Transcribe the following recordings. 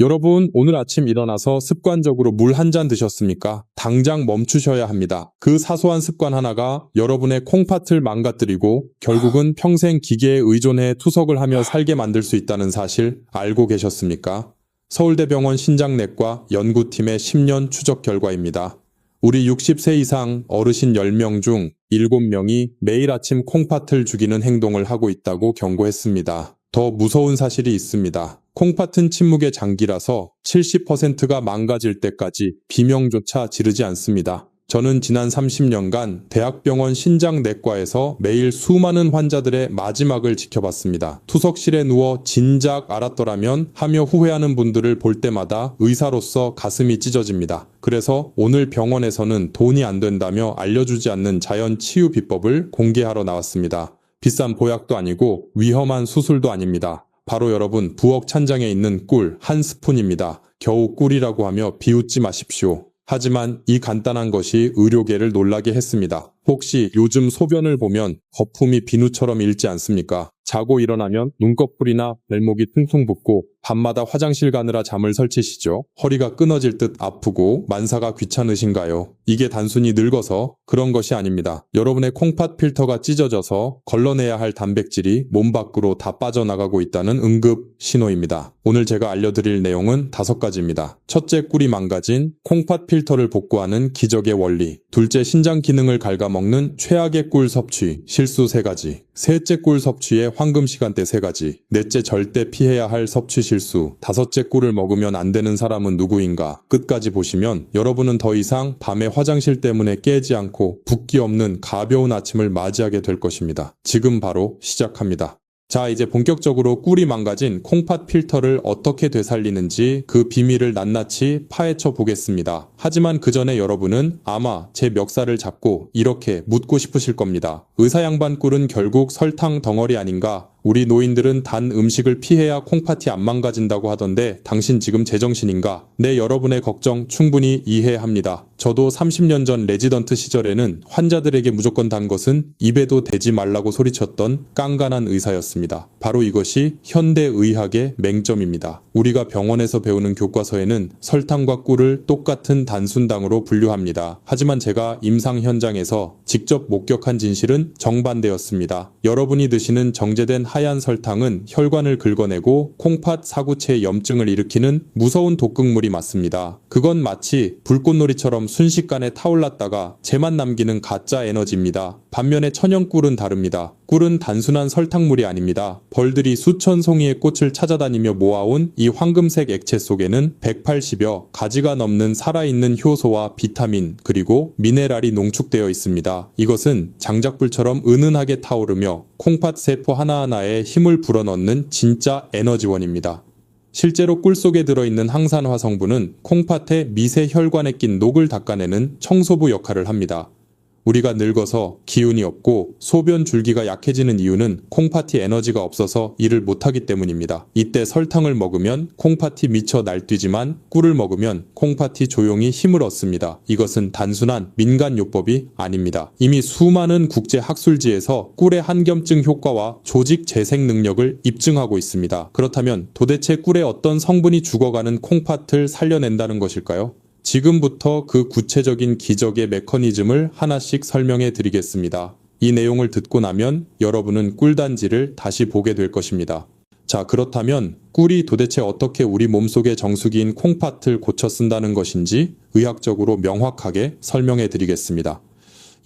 여러분, 오늘 아침 일어나서 습관적으로 물 한 잔 드셨습니까? 당장 멈추셔야 합니다. 그 사소한 습관 하나가 여러분의 콩팥을 망가뜨리고 결국은 평생 기계에 의존해 투석을 하며 살게 만들 수 있다는 사실 알고 계셨습니까? 서울대병원 신장내과 연구팀의 10년 추적 결과입니다. 우리 60세 이상 어르신 10명 중 7명이 매일 아침 콩팥을 죽이는 행동을 하고 있다고 경고했습니다. 더 무서운 사실이 있습니다. 콩팥은 침묵의 장기라서 70%가 망가질 때까지 비명조차 지르지 않습니다. 저는 지난 30년간 대학병원 신장내과에서 매일 수많은 환자들의 마지막을 지켜봤습니다. 투석실에 누워 진작 알았더라면 하며 후회하는 분들을 볼 때마다 의사로서 가슴이 찢어집니다. 그래서 오늘 병원에서는 돈이 안 된다며 알려주지 않는 자연 치유 비법을 공개하러 나왔습니다. 비싼 보약도 아니고 위험한 수술도 아닙니다. 바로 여러분 부엌 찬장에 있는 꿀 한 스푼입니다. 겨우 꿀이라고 하며 비웃지 마십시오. 하지만 이 간단한 것이 의료계를 놀라게 했습니다. 혹시 요즘 소변을 보면 거품이 비누처럼 일지 않습니까? 자고 일어나면 눈꺼풀이나 발목이 퉁퉁 붓고 밤마다 화장실 가느라 잠을 설치시죠? 허리가 끊어질 듯 아프고 만사가 귀찮으신가요? 이게 단순히 늙어서 그런 것이 아닙니다. 여러분의 콩팥 필터가 찢어져서 걸러내야 할 단백질이 몸 밖으로 다 빠져나가고 있다는 응급 신호입니다. 오늘 제가 알려드릴 내용은 5가지입니다. 첫째, 꿀이 망가진 콩팥 필터를 복구하는 기적의 원리. 둘째, 신장 기능을 갉아먹는 최악의 꿀 섭취, 실수 3가지. 셋째, 꿀 섭취의 황금 시간대 3가지. 넷째, 절대 피해야 할 섭취 실수. 5째, 꿀을 먹으면 안 되는 사람은 누구인가. 끝까지 보시면 여러분은 더 이상 밤에 화장실 때문에 깨지 않고 붓기 없는 가벼운 아침을 맞이하게 될 것입니다. 지금 바로 시작합니다. 자, 이제 본격적으로 꿀이 망가진 콩팥 필터를 어떻게 되살리는지 그 비밀을 낱낱이 파헤쳐 보겠습니다. 하지만 그 전에 여러분은 아마 제 멱살을 잡고 이렇게 묻고 싶으실 겁니다. 의사 양반 꿀은 결국 설탕 덩어리 아닌가? 우리 노인들은 단 음식을 피해야 콩팥이 안 망가진다고 하던데 당신 지금 제정신인가? 네, 여러분의 걱정 충분히 이해합니다. 저도 30년 전 레지던트 시절에는 환자들에게 무조건 단 것은 입에도 대지 말라고 소리쳤던 깐깐한 의사였습니다. 바로 이것이 현대의학의 맹점입니다. 우리가 병원에서 배우는 교과서에는 설탕과 꿀을 똑같은 단순당으로 분류합니다. 하지만 제가 임상 현장에서 직접 목격한 진실은 정반대였습니다. 여러분이 드시는 정제된 하얀 설탕은 혈관을 긁어내고 콩팥 사구체의 염증을 일으키는 무서운 독극물이 맞습니다. 그건 마치 불꽃놀이처럼 순식간에 타올랐다가 재만 남기는 가짜 에너지입니다. 반면에 천연꿀은 다릅니다. 꿀은 단순한 설탕물이 아닙니다. 벌들이 수천 송이의 꽃을 찾아다니며 모아온 이 황금색 액체 속에는 180여 가지가 넘는 살아있는 효소와 비타민 그리고 미네랄이 농축되어 있습니다. 이것은 장작불처럼 은은하게 타오르며 콩팥 세포 하나하나에 힘을 불어넣는 진짜 에너지원입니다. 실제로 꿀 속에 들어있는 항산화 성분은 콩팥의 미세 혈관에 낀 녹을 닦아내는 청소부 역할을 합니다. 우리가 늙어서 기운이 없고 소변 줄기가 약해지는 이유는 콩팥이 에너지가 없어서 일을 못하기 때문입니다. 이때 설탕을 먹으면 콩팥이 미쳐 날뛰지만 꿀을 먹으면 콩팥이 조용히 힘을 얻습니다. 이것은 단순한 민간요법이 아닙니다. 이미 수많은 국제 학술지에서 꿀의 한겸증 효과와 조직 재생 능력을 입증하고 있습니다. 그렇다면 도대체 꿀의 어떤 성분이 죽어가는 콩팥을 살려낸다는 것일까요? 지금부터 그 구체적인 기적의 메커니즘을 하나씩 설명해 드리겠습니다. 이 내용을 듣고 나면 여러분은 꿀단지를 다시 보게 될 것입니다. 자, 그렇다면 꿀이 도대체 어떻게 우리 몸속의 정수기인 콩팥을 고쳐 쓴다는 것인지 의학적으로 명확하게 설명해 드리겠습니다.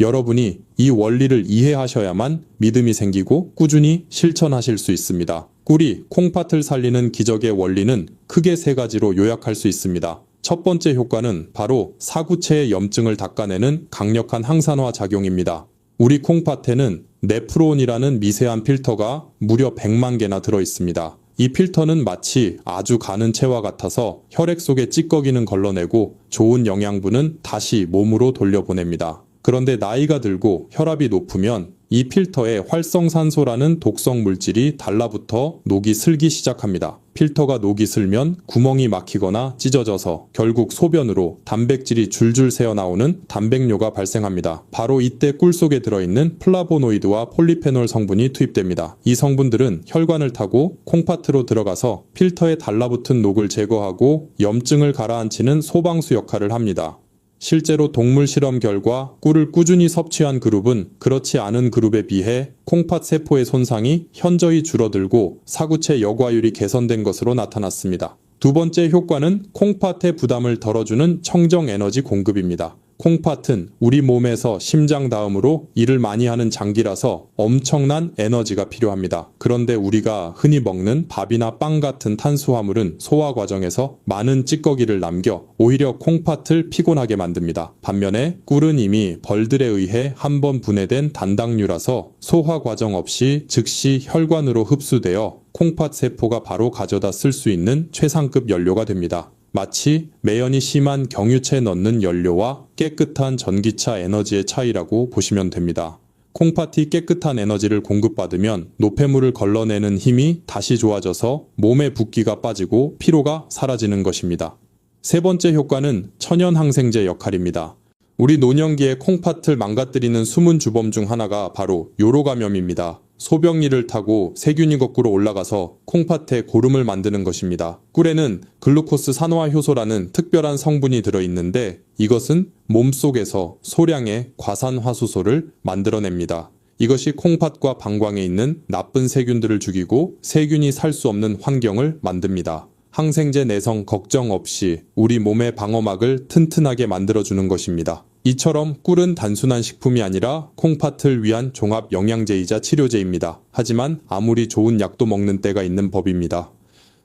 여러분이 이 원리를 이해하셔야만 믿음이 생기고 꾸준히 실천하실 수 있습니다. 꿀이 콩팥을 살리는 기적의 원리는 크게 3가지로 요약할 수 있습니다. 첫 번째 효과는 바로 사구체의 염증을 닦아내는 강력한 항산화 작용입니다. 우리 콩팥에는 네프론이라는 미세한 필터가 무려 100만 개나 들어있습니다. 이 필터는 마치 아주 가는 채와 같아서 혈액 속의 찌꺼기는 걸러내고 좋은 영양분은 다시 몸으로 돌려보냅니다. 그런데 나이가 들고 혈압이 높으면 이 필터에 활성산소라는 독성 물질이 달라붙어 녹이 슬기 시작합니다. 필터가 녹이 슬면 구멍이 막히거나 찢어져서 결국 소변으로 단백질이 줄줄 새어나오는 단백뇨가 발생합니다. 바로 이때 꿀 속에 들어있는 플라보노이드와 폴리페놀 성분이 투입됩니다. 이 성분들은 혈관을 타고 콩팥으로 들어가서 필터에 달라붙은 녹을 제거하고 염증을 가라앉히는 소방수 역할을 합니다. 실제로 동물 실험 결과 꿀을 꾸준히 섭취한 그룹은 그렇지 않은 그룹에 비해 콩팥 세포의 손상이 현저히 줄어들고 사구체 여과율이 개선된 것으로 나타났습니다. 두 번째 효과는 콩팥의 부담을 덜어주는 청정 에너지 공급입니다. 콩팥은 우리 몸에서 심장 다음으로 일을 많이 하는 장기라서 엄청난 에너지가 필요합니다. 그런데 우리가 흔히 먹는 밥이나 빵 같은 탄수화물은 소화 과정에서 많은 찌꺼기를 남겨 오히려 콩팥을 피곤하게 만듭니다. 반면에 꿀은 이미 벌들에 의해 한번 분해된 단당류라서 소화 과정 없이 즉시 혈관으로 흡수되어 콩팥 세포가 바로 가져다 쓸 수 있는 최상급 연료가 됩니다. 마치 매연이 심한 경유채에 넣는 연료와 깨끗한 전기차 에너지의 차이라고 보시면 됩니다. 콩팥이 깨끗한 에너지를 공급받으면 노폐물을 걸러내는 힘이 다시 좋아져서 몸의 붓기가 빠지고 피로가 사라지는 것입니다. 세 번째 효과는 천연 항생제 역할입니다. 우리 노년기에 콩팥을 망가뜨리는 숨은 주범 중 하나가 바로 요로감염입니다. 소변리를 타고 세균이 거꾸로 올라가서 콩팥에 고름을 만드는 것입니다. 꿀에는 글루코스 산화 효소라는 특별한 성분이 들어있는데 이것은 몸속에서 소량의 과산화수소를 만들어냅니다. 이것이 콩팥과 방광에 있는 나쁜 세균들을 죽이고 세균이 살 수 없는 환경을 만듭니다. 항생제 내성 걱정 없이 우리 몸의 방어막을 튼튼하게 만들어주는 것입니다. 이처럼 꿀은 단순한 식품이 아니라 콩팥을 위한 종합 영양제이자 치료제입니다. 하지만 아무리 좋은 약도 먹는 때가 있는 법입니다.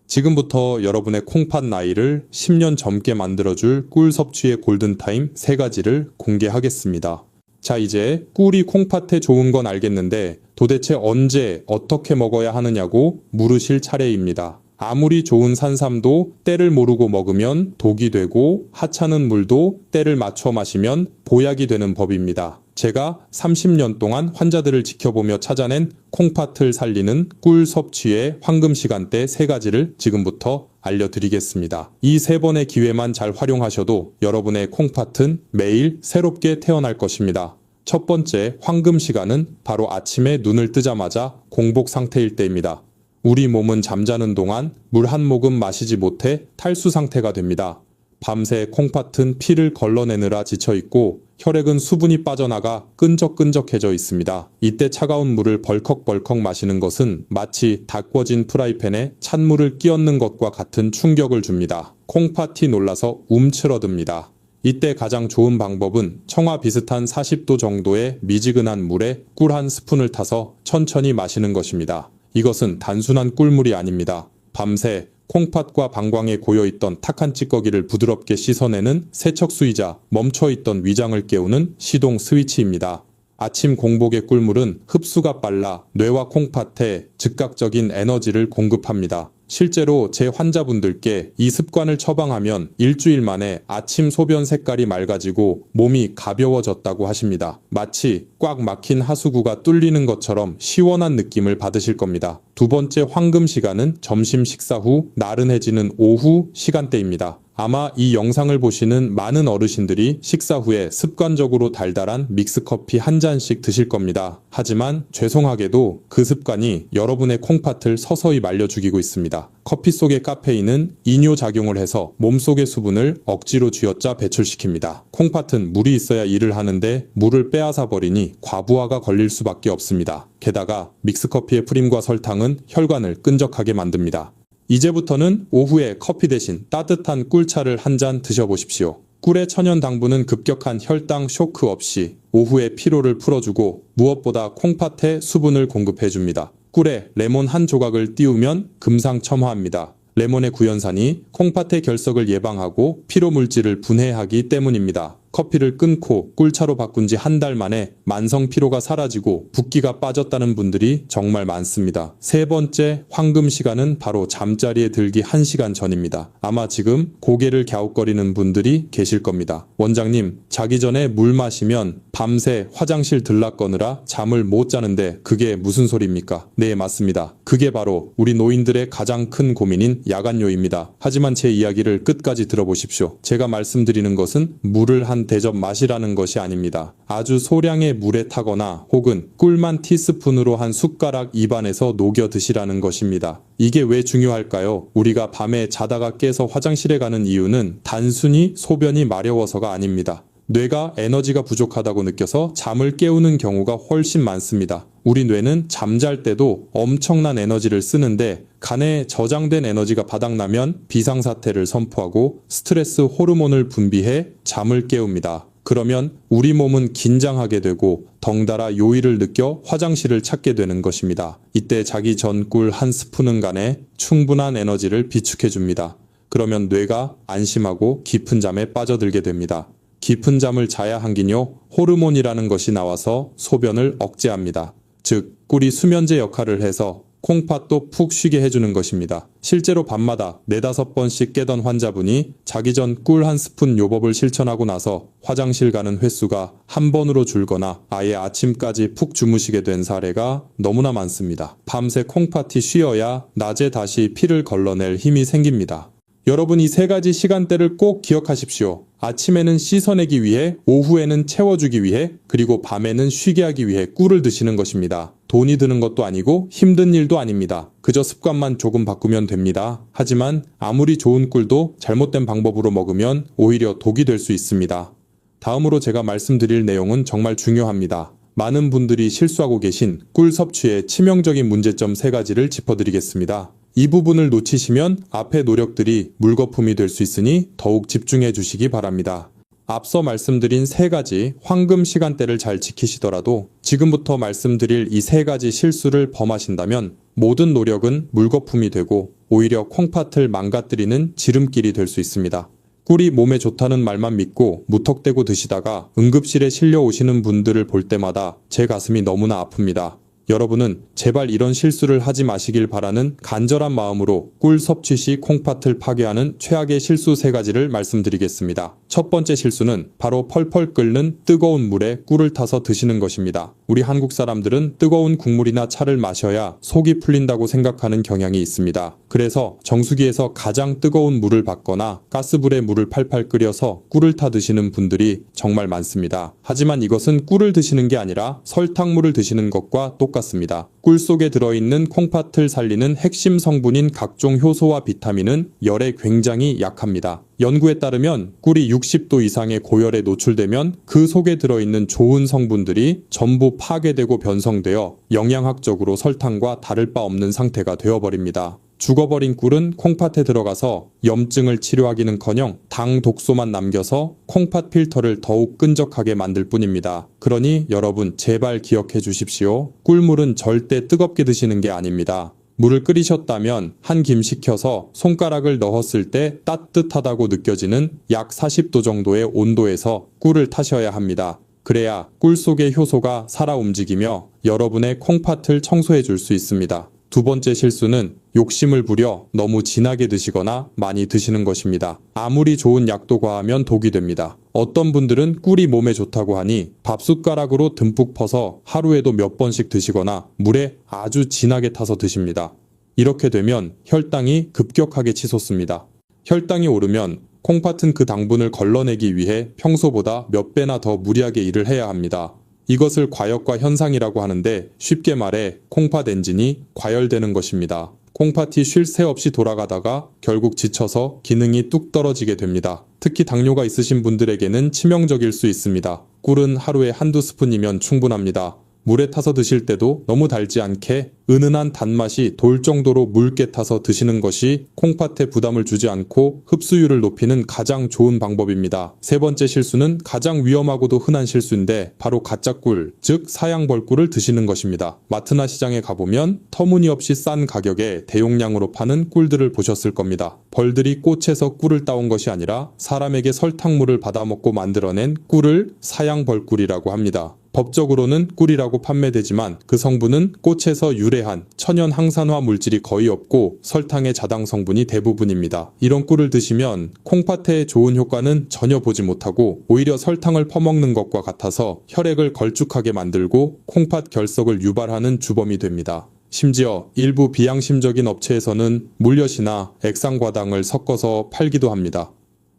지금부터 여러분의 콩팥 나이를 10년 젊게 만들어줄 꿀 섭취의 골든타임 3가지를 공개하겠습니다. 자, 이제 꿀이 콩팥에 좋은 건 알겠는데 도대체 언제 어떻게 먹어야 하느냐고 물으실 차례입니다. 아무리 좋은 산삼도 때를 모르고 먹으면 독이 되고 하찮은 물도 때를 맞춰 마시면 보약이 되는 법입니다. 제가 30년 동안 환자들을 지켜보며 찾아낸 콩팥을 살리는 꿀 섭취의 황금 시간대 3가지를 지금부터 알려드리겠습니다. 이 3번의 기회만 잘 활용하셔도 여러분의 콩팥은 매일 새롭게 태어날 것입니다. 첫 번째 황금 시간은 바로 아침에 눈을 뜨자마자 공복 상태일 때입니다. 우리 몸은 잠자는 동안 물 한 모금 마시지 못해 탈수 상태가 됩니다. 밤새 콩팥은 피를 걸러내느라 지쳐있고 혈액은 수분이 빠져나가 끈적끈적해져 있습니다. 이때 차가운 물을 벌컥벌컥 마시는 것은 마치 다 구워진 프라이팬에 찬물을 끼얹는 것과 같은 충격을 줍니다. 콩팥이 놀라서 움츠러듭니다. 이때 가장 좋은 방법은 청아 비슷한 40도 정도의 미지근한 물에 꿀 한 스푼을 타서 천천히 마시는 것입니다. 이것은 단순한 꿀물이 아닙니다. 밤새 콩팥과 방광에 고여있던 탁한 찌꺼기를 부드럽게 씻어내는 세척수이자 멈춰있던 위장을 깨우는 시동 스위치입니다. 아침 공복의 꿀물은 흡수가 빨라 뇌와 콩팥에 즉각적인 에너지를 공급합니다. 실제로 제 환자분들께 이 습관을 처방하면 일주일 만에 아침 소변 색깔이 맑아지고 몸이 가벼워졌다고 하십니다. 마치 꽉 막힌 하수구가 뚫리는 것처럼 시원한 느낌을 받으실 겁니다. 두 번째 황금 시간은 점심 식사 후 나른해지는 오후 시간대입니다. 아마 이 영상을 보시는 많은 어르신들이 식사 후에 습관적으로 달달한 믹스커피 한 잔씩 드실 겁니다. 하지만 죄송하게도 그 습관이 여러분의 콩팥을 서서히 말려 죽이고 있습니다. 커피 속의 카페인은 이뇨작용을 해서 몸속의 수분을 억지로 쥐어짜 배출시킵니다. 콩팥은 물이 있어야 일을 하는데 물을 빼앗아 버리니 과부하가 걸릴 수밖에 없습니다. 게다가 믹스커피의 프림과 설탕은 혈관을 끈적하게 만듭니다. 이제부터는 오후에 커피 대신 따뜻한 꿀차를 한 잔 드셔보십시오. 꿀의 천연 당분은 급격한 혈당 쇼크 없이 오후에 피로를 풀어주고 무엇보다 콩팥에 수분을 공급해줍니다. 꿀에 레몬 한 조각을 띄우면 금상첨화합니다. 레몬의 구연산이 콩팥의 결석을 예방하고 피로 물질을 분해하기 때문입니다. 커피를 끊고 꿀차로 바꾼 지 한 달 만에 만성 피로가 사라지고 붓기가 빠졌다는 분들이 정말 많습니다. 세 번째 황금 시간은 바로 잠자리에 들기 1시간 전입니다. 아마 지금 고개를 갸웃거리는 분들이 계실 겁니다. 원장님, 자기 전에 물 마시면 밤새 화장실 들락거느라 잠을 못 자는데 그게 무슨 소리입니까? 네, 맞습니다. 그게 바로 우리 노인들의 가장 큰 고민인 야간요입니다. 하지만 제 이야기를 끝까지 들어보십시오. 제가 말씀드리는 것은 물을 한 대접 마시라는 것이 아닙니다. 아주 소량의 물에 타거나 혹은 꿀만 티스푼으로 한 숟가락 입안에서 녹여 드시라는 것입니다. 이게 왜 중요할까요? 우리가 밤에 자다가 깨서 화장실에 가는 이유는 단순히 소변이 마려워서가 아닙니다. 뇌가 에너지가 부족하다고 느껴서 잠을 깨우는 경우가 훨씬 많습니다. 우리 뇌는 잠잘 때도 엄청난 에너지를 쓰는데 간에 저장된 에너지가 바닥나면 비상사태를 선포하고 스트레스 호르몬을 분비해 잠을 깨웁니다. 그러면 우리 몸은 긴장하게 되고 덩달아 요일을 느껴 화장실을 찾게 되는 것입니다. 이때 자기 전 꿀 한 스푼은 간에 충분한 에너지를 비축해줍니다. 그러면 뇌가 안심하고 깊은 잠에 빠져들게 됩니다. 깊은 잠을 자야 한긴요, 호르몬이라는 것이 나와서 소변을 억제합니다. 즉, 꿀이 수면제 역할을 해서 콩팥도 푹 쉬게 해주는 것입니다. 실제로 밤마다 4-5번씩 깨던 환자분이 자기 전 꿀 한 스푼 요법을 실천하고 나서 화장실 가는 횟수가 한 번으로 줄거나 아예 아침까지 푹 주무시게 된 사례가 너무나 많습니다. 밤새 콩팥이 쉬어야 낮에 다시 피를 걸러낼 힘이 생깁니다. 여러분, 이 3가지 시간대를 꼭 기억하십시오. 아침에는 씻어내기 위해, 오후에는 채워주기 위해, 그리고 밤에는 쉬게 하기 위해 꿀을 드시는 것입니다. 돈이 드는 것도 아니고 힘든 일도 아닙니다. 그저 습관만 조금 바꾸면 됩니다. 하지만 아무리 좋은 꿀도 잘못된 방법으로 먹으면 오히려 독이 될 수 있습니다. 다음으로 제가 말씀드릴 내용은 정말 중요합니다. 많은 분들이 실수하고 계신 꿀 섭취의 치명적인 문제점 3가지를 짚어드리겠습니다. 이 부분을 놓치시면 앞의 노력들이 물거품이 될 수 있으니 더욱 집중해 주시기 바랍니다. 앞서 말씀드린 3가지 황금 시간대를 잘 지키시더라도 지금부터 말씀드릴 이 3가지 실수를 범하신다면 모든 노력은 물거품이 되고 오히려 콩팥을 망가뜨리는 지름길이 될 수 있습니다. 꿀이 몸에 좋다는 말만 믿고 무턱대고 드시다가 응급실에 실려 오시는 분들을 볼 때마다 제 가슴이 너무나 아픕니다. 여러분은 제발 이런 실수를 하지 마시길 바라는 간절한 마음으로 꿀 섭취 시 콩팥을 파괴하는 최악의 실수 3가지를 말씀드리겠습니다. 첫 번째 실수는 바로 펄펄 끓는 뜨거운 물에 꿀을 타서 드시는 것입니다. 우리 한국 사람들은 뜨거운 국물이나 차를 마셔야 속이 풀린다고 생각하는 경향이 있습니다. 그래서 정수기에서 가장 뜨거운 물을 받거나 가스불에 물을 팔팔 끓여서 꿀을 타 드시는 분들이 정말 많습니다. 하지만 이것은 꿀을 드시는 게 아니라 설탕물을 드시는 것과 똑같습니다. 꿀 속에 들어있는 콩팥을 살리는 핵심 성분인 각종 효소와 비타민은 열에 굉장히 약합니다. 연구에 따르면 꿀이 60도 이상의 고열에 노출되면 그 속에 들어있는 좋은 성분들이 전부 파괴되고 변성되어 영양학적으로 설탕과 다를 바 없는 상태가 되어버립니다. 죽어버린 꿀은 콩팥에 들어가서 염증을 치료하기는커녕 당 독소만 남겨서 콩팥 필터를 더욱 끈적하게 만들 뿐입니다. 그러니 여러분, 제발 기억해 주십시오. 꿀물은 절대 뜨겁게 드시는 게 아닙니다. 물을 끓이셨다면 한 김 식혀서 손가락을 넣었을 때 따뜻하다고 느껴지는 약 40도 정도의 온도에서 꿀을 타셔야 합니다. 그래야 꿀 속의 효소가 살아 움직이며 여러분의 콩팥을 청소해 줄 수 있습니다. 두 번째 실수는 욕심을 부려 너무 진하게 드시거나 많이 드시는 것입니다. 아무리 좋은 약도 과하면 독이 됩니다. 어떤 분들은 꿀이 몸에 좋다고 하니 밥숟가락으로 듬뿍 퍼서 하루에도 몇 번씩 드시거나 물에 아주 진하게 타서 드십니다. 이렇게 되면 혈당이 급격하게 치솟습니다. 혈당이 오르면 콩팥은 그 당분을 걸러내기 위해 평소보다 몇 배나 더 무리하게 일을 해야 합니다. 이것을 과역과 현상이라고 하는데 쉽게 말해 콩팥 엔진이 과열되는 것입니다. 콩팥이 쉴 새 없이 돌아가다가 결국 지쳐서 기능이 뚝 떨어지게 됩니다. 특히 당뇨가 있으신 분들에게는 치명적일 수 있습니다. 꿀은 하루에 1-2스푼이면 충분합니다. 물에 타서 드실 때도 너무 달지 않게 은은한 단맛이 돌 정도로 묽게 타서 드시는 것이 콩팥에 부담을 주지 않고 흡수율을 높이는 가장 좋은 방법입니다. 세 번째 실수는 가장 위험하고도 흔한 실수인데 바로 가짜 꿀, 즉 사양벌꿀을 드시는 것입니다. 마트나 시장에 가보면 터무니없이 싼 가격에 대용량으로 파는 꿀들을 보셨을 겁니다. 벌들이 꽃에서 꿀을 따온 것이 아니라 사람에게 설탕물을 받아먹고 만들어낸 꿀을 사양벌꿀이라고 합니다. 법적으로는 꿀이라고 판매되지만 그 성분은 꽃에서 유래한 천연 항산화 물질이 거의 없고 설탕의 자당 성분이 대부분입니다. 이런 꿀을 드시면 콩팥에 좋은 효과는 전혀 보지 못하고 오히려 설탕을 퍼먹는 것과 같아서 혈액을 걸쭉하게 만들고 콩팥 결석을 유발하는 주범이 됩니다. 심지어 일부 비양심적인 업체에서는 물엿이나 액상과당을 섞어서 팔기도 합니다.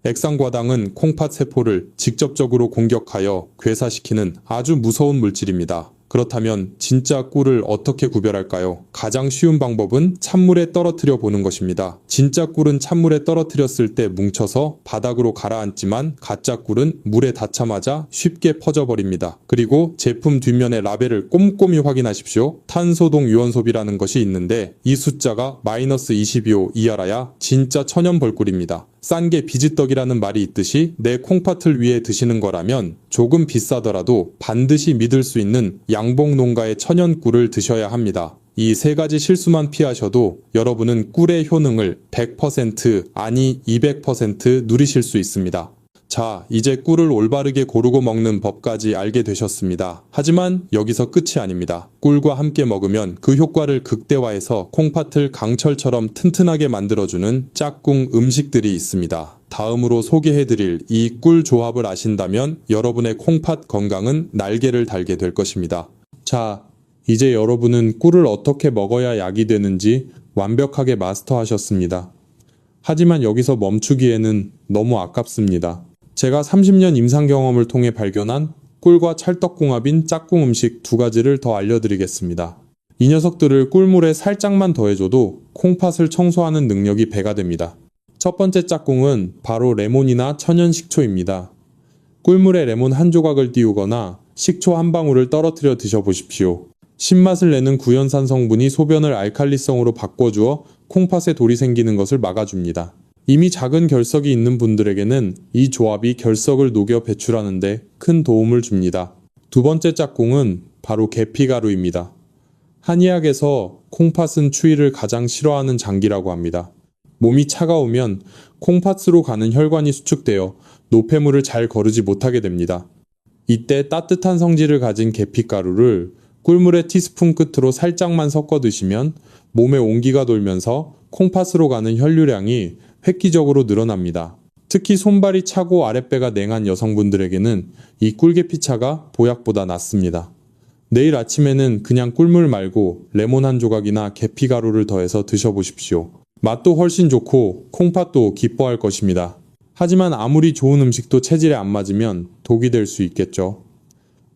액상과당은 콩팥 세포를 직접적으로 공격하여 괴사시키는 아주 무서운 물질입니다. 그렇다면 진짜 꿀을 어떻게 구별할까요? 가장 쉬운 방법은 찬물에 떨어뜨려 보는 것입니다. 진짜 꿀은 찬물에 떨어뜨렸을 때 뭉쳐서 바닥으로 가라앉지만 가짜 꿀은 물에 닿자마자 쉽게 퍼져버립니다. 그리고 제품 뒷면의 라벨을 꼼꼼히 확인하십시오. 탄소동 유연소비라는 것이 있는데 이 숫자가 -22호 이하라야 진짜 천연 벌꿀입니다. 싼 게 비지떡이라는 말이 있듯이 내 콩팥을 위해 드시는 거라면 조금 비싸더라도 반드시 믿을 수 있는 양봉 농가의 천연 꿀을 드셔야 합니다. 이 세 가지 실수만 피하셔도 여러분은 꿀의 효능을 100% 아니 200% 누리실 수 있습니다. 자, 이제 꿀을 올바르게 고르고 먹는 법까지 알게 되셨습니다. 하지만 여기서 끝이 아닙니다. 꿀과 함께 먹으면 그 효과를 극대화해서 콩팥을 강철처럼 튼튼하게 만들어주는 짝꿍 음식들이 있습니다. 다음으로 소개해드릴 이 꿀 조합을 아신다면 여러분의 콩팥 건강은 날개를 달게 될 것입니다. 자, 이제 여러분은 꿀을 어떻게 먹어야 약이 되는지 완벽하게 마스터하셨습니다. 하지만 여기서 멈추기에는 너무 아깝습니다. 제가 30년 임상 경험을 통해 발견한 꿀과 찰떡궁합인 짝꿍 음식 두 가지를 더 알려드리겠습니다. 이 녀석들을 꿀물에 살짝만 더해줘도 콩팥을 청소하는 능력이 배가 됩니다. 첫 번째 짝꿍은 바로 레몬이나 천연 식초입니다. 꿀물에 레몬 한 조각을 띄우거나 식초 한 방울을 떨어뜨려 드셔보십시오. 신맛을 내는 구연산 성분이 소변을 알칼리성으로 바꿔주어 콩팥에 돌이 생기는 것을 막아줍니다. 이미 작은 결석이 있는 분들에게는 이 조합이 결석을 녹여 배출하는 데 큰 도움을 줍니다. 두 번째 짝꿍은 바로 계피가루입니다. 한의학에서 콩팥은 추위를 가장 싫어하는 장기라고 합니다. 몸이 차가우면 콩팥으로 가는 혈관이 수축되어 노폐물을 잘 거르지 못하게 됩니다. 이때 따뜻한 성질을 가진 계피가루를 꿀물에 티스푼 끝으로 살짝만 섞어 드시면 몸에 온기가 돌면서 콩팥으로 가는 혈류량이 획기적으로 늘어납니다. 특히 손발이 차고 아랫배가 냉한 여성분들에게는 이 꿀계피차가 보약보다 낫습니다. 내일 아침에는 그냥 꿀물 말고 레몬 한 조각이나 계피가루를 더해서 드셔보십시오. 맛도 훨씬 좋고 콩팥도 기뻐할 것입니다. 하지만 아무리 좋은 음식도 체질에 안 맞으면 독이 될 수 있겠죠.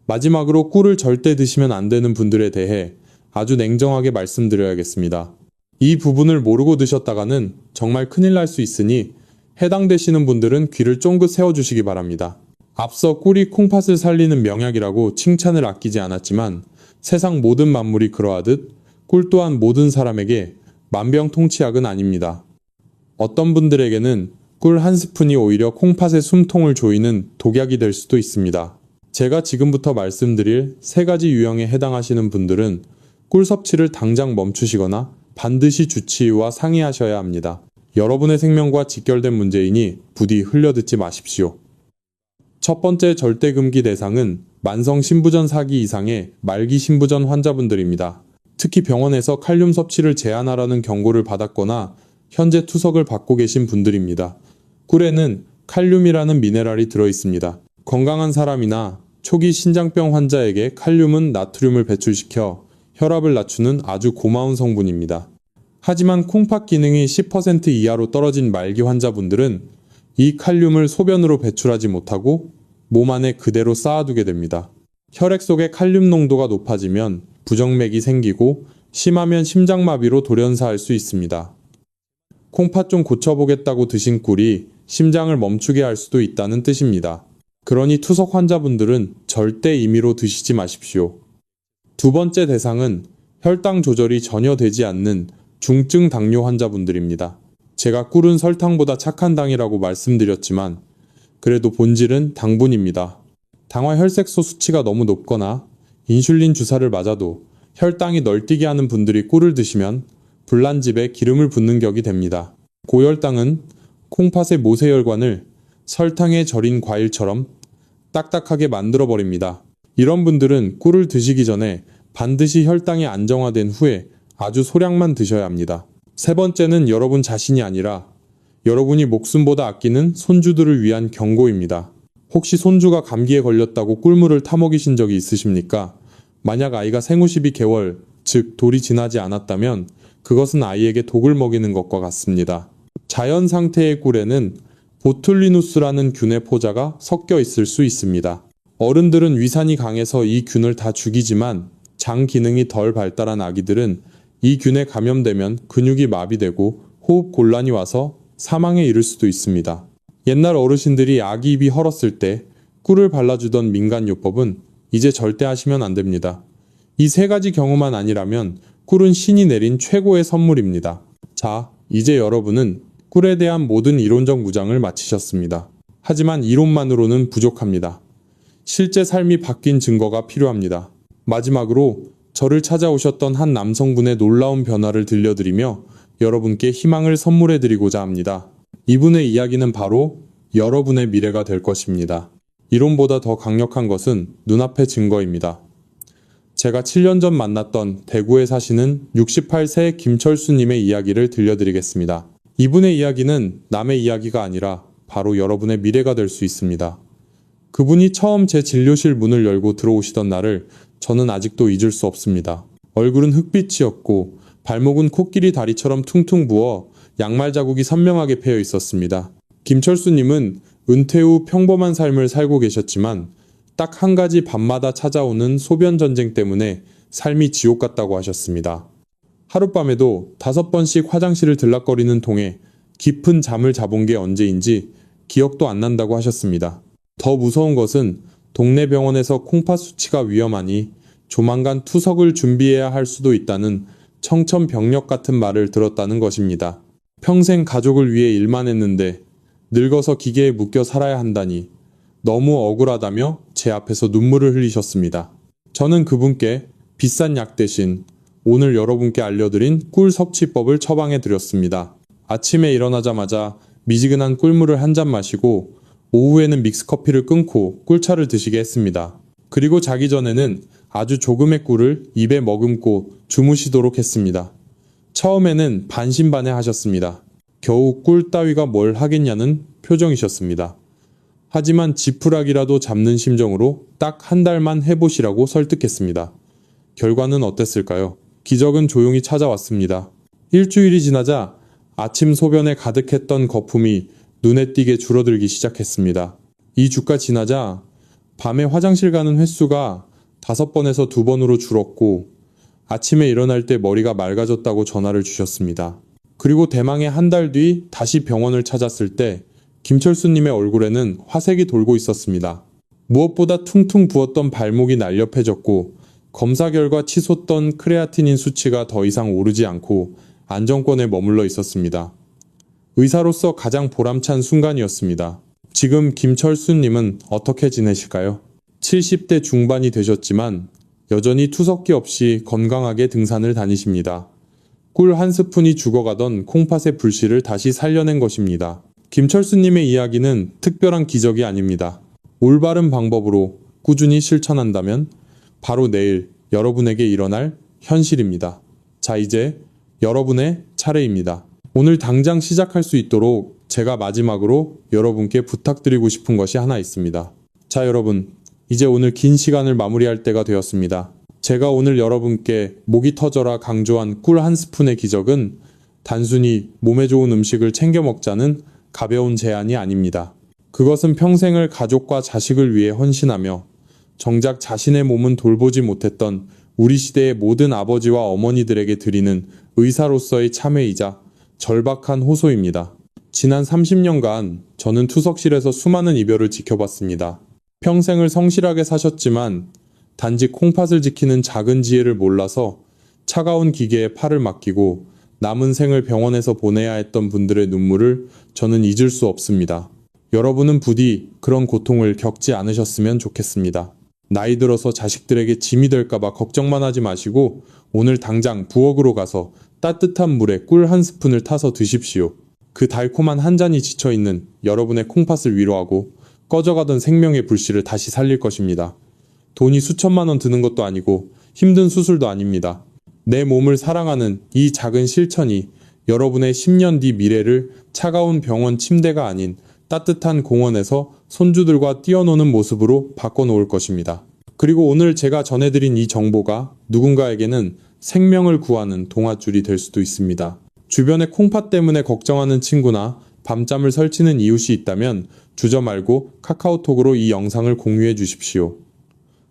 마지막으로 꿀을 절대 드시면 안 되는 분들에 대해 아주 냉정하게 말씀드려야겠습니다. 이 부분을 모르고 드셨다가는 정말 큰일 날 수 있으니 해당되시는 분들은 귀를 쫑긋 세워주시기 바랍니다. 앞서 꿀이 콩팥을 살리는 명약이라고 칭찬을 아끼지 않았지만 세상 모든 만물이 그러하듯 꿀 또한 모든 사람에게 만병통치약은 아닙니다. 어떤 분들에게는 꿀 한 스푼이 오히려 콩팥의 숨통을 조이는 독약이 될 수도 있습니다. 제가 지금부터 말씀드릴 세 가지 유형에 해당하시는 분들은 꿀 섭취를 당장 멈추시거나 반드시 주치의와 상의하셔야 합니다. 여러분의 생명과 직결된 문제이니 부디 흘려듣지 마십시오. 첫 번째 절대금기 대상은 만성 신부전 4기 이상의 말기 신부전 환자분들입니다. 특히 병원에서 칼륨 섭취를 제한하라는 경고를 받았거나 현재 투석을 받고 계신 분들입니다. 꿀에는 칼륨이라는 미네랄이 들어있습니다. 건강한 사람이나 초기 신장병 환자에게 칼륨은 나트륨을 배출시켜 혈압을 낮추는 아주 고마운 성분입니다. 하지만 콩팥 기능이 10% 이하로 떨어진 말기 환자분들은 이 칼륨을 소변으로 배출하지 못하고 몸 안에 그대로 쌓아두게 됩니다. 혈액 속의 칼륨 농도가 높아지면 부정맥이 생기고 심하면 심장마비로 돌연사할 수 있습니다. 콩팥 좀 고쳐보겠다고 드신 꿀이 심장을 멈추게 할 수도 있다는 뜻입니다. 그러니 투석 환자분들은 절대 임의로 드시지 마십시오. 두 번째 대상은 혈당 조절이 전혀 되지 않는 중증 당뇨 환자분들입니다. 제가 꿀은 설탕보다 착한 당이라고 말씀드렸지만 그래도 본질은 당분입니다. 당화 혈색소 수치가 너무 높거나 인슐린 주사를 맞아도 혈당이 널뛰게 하는 분들이 꿀을 드시면 불난집에 기름을 붓는 격이 됩니다. 고혈당은 콩팥의 모세혈관을 설탕에 절인 과일처럼 딱딱하게 만들어버립니다. 이런 분들은 꿀을 드시기 전에 반드시 혈당이 안정화된 후에 아주 소량만 드셔야 합니다. 세 번째는 여러분 자신이 아니라 여러분이 목숨보다 아끼는 손주들을 위한 경고입니다. 혹시 손주가 감기에 걸렸다고 꿀물을 타먹이신 적이 있으십니까? 만약 아이가 생후 12개월, 즉 돌이 지나지 않았다면 그것은 아이에게 독을 먹이는 것과 같습니다. 자연 상태의 꿀에는 보툴리누스라는 균의 포자가 섞여 있을 수 있습니다. 어른들은 위산이 강해서 이 균을 다 죽이지만 장 기능이 덜 발달한 아기들은 이 균에 감염되면 근육이 마비되고 호흡 곤란이 와서 사망에 이를 수도 있습니다. 옛날 어르신들이 아기 입이 헐었을 때 꿀을 발라주던 민간요법은 이제 절대 하시면 안 됩니다. 이 세 가지 경우만 아니라면 꿀은 신이 내린 최고의 선물입니다. 자, 이제 여러분은 꿀에 대한 모든 이론적 무장을 마치셨습니다. 하지만 이론만으로는 부족합니다. 실제 삶이 바뀐 증거가 필요합니다. 마지막으로 저를 찾아오셨던 한 남성분의 놀라운 변화를 들려드리며 여러분께 희망을 선물해드리고자 합니다. 이분의 이야기는 바로 여러분의 미래가 될 것입니다. 이론보다 더 강력한 것은 눈앞의 증거입니다. 제가 7년 전 만났던 대구에 사시는 68세 김철수님의 이야기를 들려드리겠습니다. 이분의 이야기는 남의 이야기가 아니라 바로 여러분의 미래가 될 수 있습니다. 그분이 처음 제 진료실 문을 열고 들어오시던 날을 저는 아직도 잊을 수 없습니다. 얼굴은 흑빛이었고 발목은 코끼리 다리처럼 퉁퉁 부어 양말 자국이 선명하게 패여 있었습니다. 김철수님은 은퇴 후 평범한 삶을 살고 계셨지만 딱 한 가지 밤마다 찾아오는 소변 전쟁 때문에 삶이 지옥 같다고 하셨습니다. 하룻밤에도 5번씩 화장실을 들락거리는 통에 깊은 잠을 자본 게 언제인지 기억도 안 난다고 하셨습니다. 더 무서운 것은 동네 병원에서 콩팥 수치가 위험하니 조만간 투석을 준비해야 할 수도 있다는 청천벽력 같은 말을 들었다는 것입니다. 평생 가족을 위해 일만 했는데 늙어서 기계에 묶여 살아야 한다니 너무 억울하다며 제 앞에서 눈물을 흘리셨습니다. 저는 그분께 비싼 약 대신 오늘 여러분께 알려드린 꿀 섭취법을 처방해 드렸습니다. 아침에 일어나자마자 미지근한 꿀물을 한 잔 마시고 오후에는 믹스커피를 끊고 꿀차를 드시게 했습니다. 그리고 자기 전에는 아주 조금의 꿀을 입에 머금고 주무시도록 했습니다. 처음에는 반신반의하셨습니다. 겨우 꿀 따위가 뭘 하겠냐는 표정이셨습니다. 하지만 지푸라기라도 잡는 심정으로 딱 한 달만 해보시라고 설득했습니다. 결과는 어땠을까요? 기적은 조용히 찾아왔습니다. 일주일이 지나자 아침 소변에 가득했던 거품이 눈에 띄게 줄어들기 시작했습니다. 2주가 지나자 밤에 화장실 가는 횟수가 5번에서 2번으로 줄었고 아침에 일어날 때 머리가 맑아졌다고 전화를 주셨습니다. 그리고 대망의 한 달 뒤 다시 병원을 찾았을 때 김철수님의 얼굴에는 화색이 돌고 있었습니다. 무엇보다 퉁퉁 부었던 발목이 날렵해졌고 검사 결과 치솟던 크레아티닌 수치가 더 이상 오르지 않고 안정권에 머물러 있었습니다. 의사로서 가장 보람찬 순간이었습니다. 지금 김철수님은 어떻게 지내실까요? 70대 중반이 되셨지만 여전히 투석기 없이 건강하게 등산을 다니십니다. 꿀 한 스푼이 죽어가던 콩팥의 불씨를 다시 살려낸 것입니다. 김철수님의 이야기는 특별한 기적이 아닙니다. 올바른 방법으로 꾸준히 실천한다면 바로 내일 여러분에게 일어날 현실입니다. 자, 이제 여러분의 차례입니다. 오늘 당장 시작할 수 있도록 제가 마지막으로 여러분께 부탁드리고 싶은 것이 하나 있습니다. 자, 여러분, 이제 오늘 긴 시간을 마무리할 때가 되었습니다. 제가 오늘 여러분께 목이 터져라 강조한 꿀 한 스푼의 기적은 단순히 몸에 좋은 음식을 챙겨 먹자는 가벼운 제안이 아닙니다. 그것은 평생을 가족과 자식을 위해 헌신하며 정작 자신의 몸은 돌보지 못했던 우리 시대의 모든 아버지와 어머니들에게 드리는 의사로서의 참회이자 절박한 호소입니다. 지난 30년간 저는 투석실에서 수많은 이별을 지켜봤습니다. 평생을 성실하게 사셨지만 단지 콩팥을 지키는 작은 지혜를 몰라서 차가운 기계에 팔을 맡기고 남은 생을 병원에서 보내야 했던 분들의 눈물을 저는 잊을 수 없습니다. 여러분은 부디 그런 고통을 겪지 않으셨으면 좋겠습니다. 나이 들어서 자식들에게 짐이 될까봐 걱정만 하지 마시고 오늘 당장 부엌으로 가서 따뜻한 물에 꿀 한 스푼을 타서 드십시오. 그 달콤한 한 잔이 지쳐있는 여러분의 콩팥을 위로하고 꺼져가던 생명의 불씨를 다시 살릴 것입니다. 돈이 수천만 원 드는 것도 아니고 힘든 수술도 아닙니다. 내 몸을 사랑하는 이 작은 실천이 여러분의 10년 뒤 미래를 차가운 병원 침대가 아닌 따뜻한 공원에서 손주들과 뛰어노는 모습으로 바꿔놓을 것입니다. 그리고 오늘 제가 전해드린 이 정보가 누군가에게는 생명을 구하는 동아줄이 될 수도 있습니다. 주변에 콩팥 때문에 걱정하는 친구나 밤잠을 설치는 이웃이 있다면 주저 말고 카카오톡으로 이 영상을 공유해 주십시오.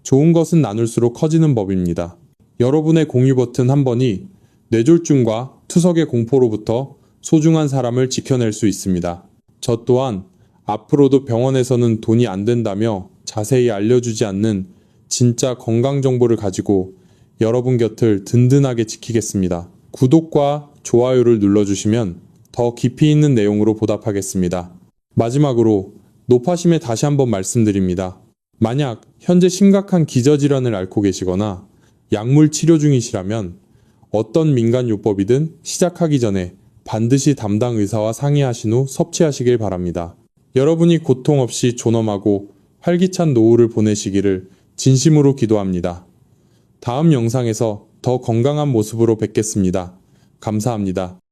좋은 것은 나눌수록 커지는 법입니다. 여러분의 공유 버튼 한 번이 뇌졸중과 투석의 공포로부터 소중한 사람을 지켜낼 수 있습니다. 저 또한 앞으로도 병원에서는 돈이 안 된다며 자세히 알려주지 않는 진짜 건강 정보를 가지고 여러분 곁을 든든하게 지키겠습니다. 구독과 좋아요를 눌러주시면 더 깊이 있는 내용으로 보답하겠습니다. 마지막으로 노파심에 다시 한번 말씀드립니다. 만약 현재 심각한 기저질환을 앓고 계시거나 약물 치료 중이시라면 어떤 민간요법이든 시작하기 전에 반드시 담당 의사와 상의하신 후 섭취하시길 바랍니다. 여러분이 고통 없이 존엄하고 활기찬 노후를 보내시기를 진심으로 기도합니다. 다음 영상에서 더 건강한 모습으로 뵙겠습니다. 감사합니다.